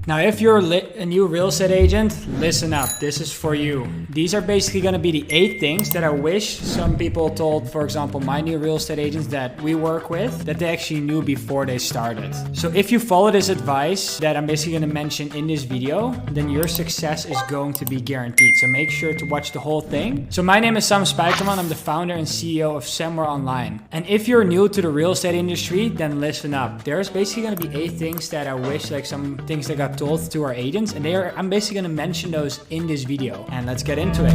Now, if you're a new real estate agent, listen up. This is for you. These are basically going to be the 8 things that I wish some people told, for example, my new real estate agents that we work with, that they actually knew before they started. So if you follow this advice that I'm basically going to mention in this video, then your success is going to be guaranteed. So make sure to watch the whole thing. So my name is Sam Spijkerman. I'm the founder and CEO of Somewhere Online. And if you're new to the real estate industry, then listen up. There's basically going to be 8 things that I wish, like some things that got told to our agents, and I'm basically going to mention those in this video. And let's get into it.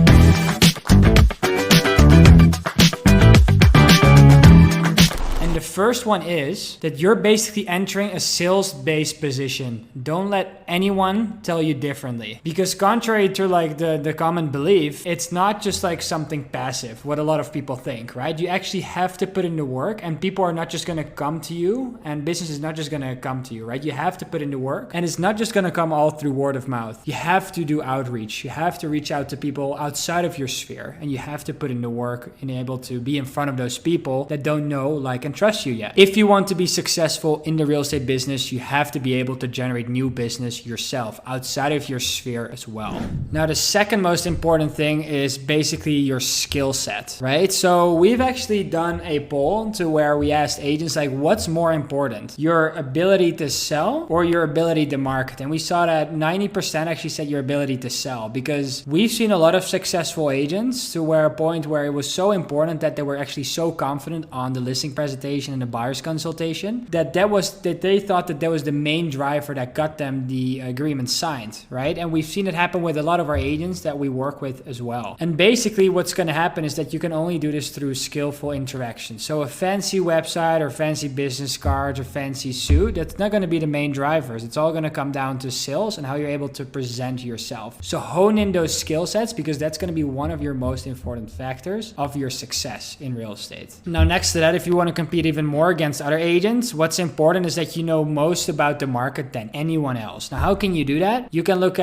The first one is that you're basically entering a sales-based position. Don't let anyone tell you differently. Because contrary to like the common belief, it's not just like something passive, what a lot of people think, right? You actually have to put in the work, and people are not just going to come to you, and business is not just going to come to you, right? You have to put in the work, and it's not just going to come all through word of mouth. You have to do outreach. You have to reach out to people outside of your sphere, and you have to put in the work and able to be in front of those people that don't know, like, and trust you yet. If you want to be successful in the real estate business, you have to be able to generate new business yourself outside of your sphere as well. Now, the second most important thing is basically your skill set, right? So we've actually done a poll to where we asked agents, like, what's more important, your ability to sell or your ability to market? And we saw that 90% actually said your ability to sell, because we've seen a lot of successful agents to where a point where it was so important that they were actually so confident on the listing presentation and the buyer's consultation that they thought that was the main driver that got them the agreement signed, right? And we've seen it happen with a lot of our agents that we work with as well. And basically what's going to happen is that you can only do this through skillful interaction. So a fancy website or fancy business cards or fancy suit, that's not going to be the main drivers. It's all going to come down to sales and how you're able to present yourself. So hone in those skill sets, because that's going to be one of your most important factors of your success in real estate. Now, next to that, if you want to compete even more against other agents, what's important is that you know most about the market than anyone else. Now, how can you do that? You can look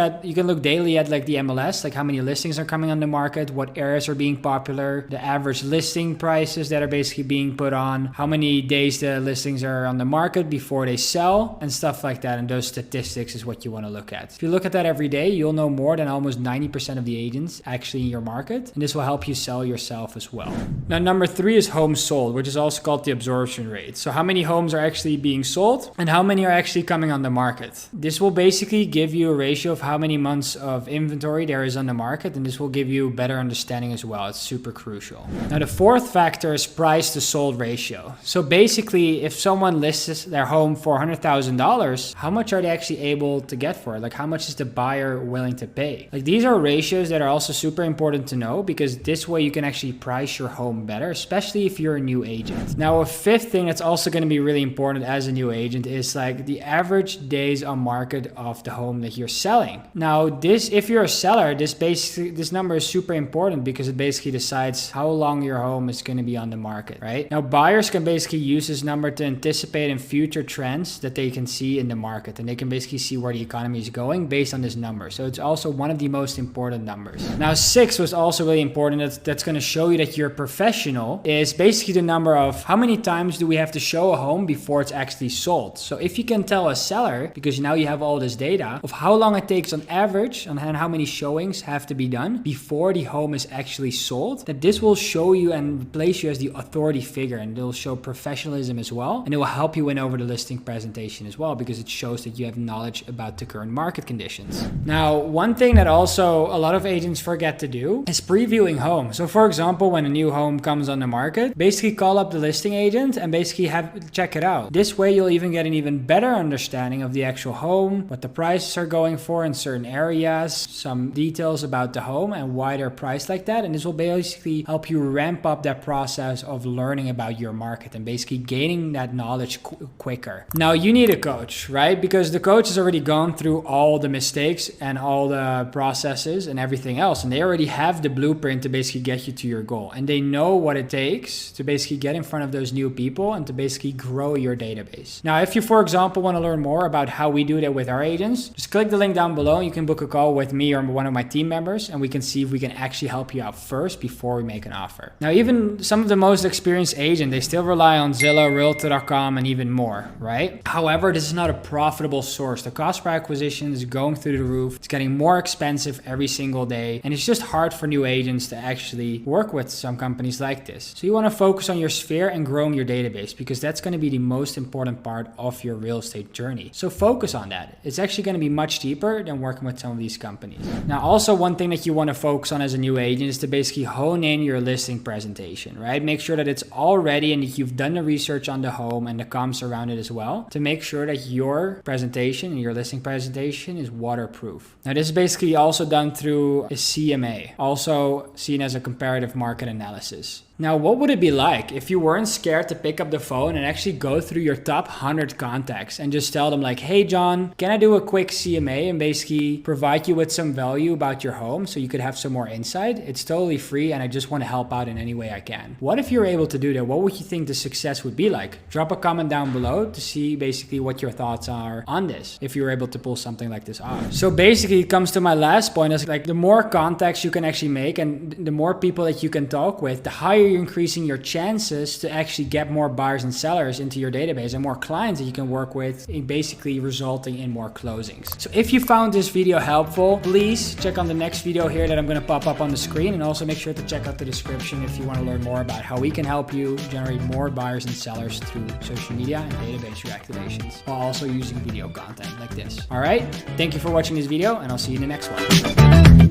daily at like the MLS, like how many listings are coming on the market, what areas are being popular, the average listing prices that are basically being put on, how many days the listings are on the market before they sell, and stuff like that. And those statistics is what you want to look at. If you look at that every day, you'll know more than almost 90% of the agents actually in your market, and this will help you sell yourself as well. Now, number 3 is homes sold, which is also called the absorption rate. So how many homes are actually being sold and how many are actually coming on the market. This will basically give you a ratio of how many months of inventory there is on the market, and this will give you better understanding as well. It's super crucial. Now, the 4th factor is price to sold ratio. So basically, if someone lists their home for $100,000, how much are they actually able to get for it? Like, how much is the buyer willing to pay? Like, these are ratios that are also super important to know, because this way you can actually price your home better, especially if you're a new agent. Now, a 5th thing that's also going to be really important as a new agent is like the average days on market of the home that you're selling. Now, if you're a seller, this number is super important, because it basically decides how long your home is going to be on the market, right? Now, buyers can basically use this number to anticipate in future trends that they can see in the market, and they can basically see where the economy is going based on this number. So it's also one of the most important numbers. Now, 6 was also really important. That's going to show you that you're a professional, is basically the number of how many times do we have to show a home before it's actually sold. So if you can tell a seller, because now you have all this data of how long it takes on average and how many showings have to be done before the home is actually sold, that this will show you and place you as the authority figure, and it'll show professionalism as well, and it will help you win over the listing presentation as well, because it shows that you have knowledge about the current market conditions. Now, one thing that also a lot of agents forget to do is previewing homes. So for example, when a new home comes on the market, basically call up the listing agent and basically check it out. This way you'll even get an even better understanding of the actual home, what the prices are going for in certain areas, some details about the home and why they're priced like that. And this will basically help you ramp up that process of learning about your market and basically gaining that knowledge quicker. Now, you need a coach, right? Because the coach has already gone through all the mistakes and all the processes and everything else, and they already have the blueprint to basically get you to your goal, and they know what it takes to basically get in front of those new people people and to basically grow your database. Now, if you, for example, want to learn more about how we do that with our agents, just click the link down below and you can book a call with me or one of my team members, and we can see if we can actually help you out first before we make an offer. Now, even some of the most experienced agents, they still rely on Zillow, Realtor.com, and even more, right? However, this is not a profitable source. The cost per acquisition is going through the roof. It's getting more expensive every single day, and it's just hard for new agents to actually work with some companies like this. So you want to focus on your sphere and growing your database, because that's going to be the most important part of your real estate journey. So focus on that. It's actually going to be much cheaper than working with some of these companies. Now, also one thing that you want to focus on as a new agent is to basically hone in your listing presentation, right? Make sure that it's all ready and that you've done the research on the home and the comps around it as well, to make sure that your presentation and your listing presentation is waterproof. Now, this is basically also done through a CMA, also seen as a comparative market analysis. Now, what would it be like if you weren't scared to pick up the phone and actually go through your top 100 contacts and just tell them like, hey, John, can I do a quick CMA and basically provide you with some value about your home so you could have some more insight? It's totally free and I just want to help out in any way I can. What if you're able to do that? What would you think the success would be like? Drop a comment down below to see basically what your thoughts are on this, if you're able to pull something like this off. So basically it comes to my last point, is like the more contacts you can actually make and the more people that you can talk with, the higher you're increasing your chances to actually get more buyers and sellers into your database and more clients that you can work with, basically resulting in more closings. So if you found this video helpful, please check on the next video here that I'm going to pop up on the screen, and also make sure to check out the description if you want to learn more about how we can help you generate more buyers and sellers through social media and database reactivations, while also using video content like this. All right, thank you for watching this video, and I'll see you in the next one.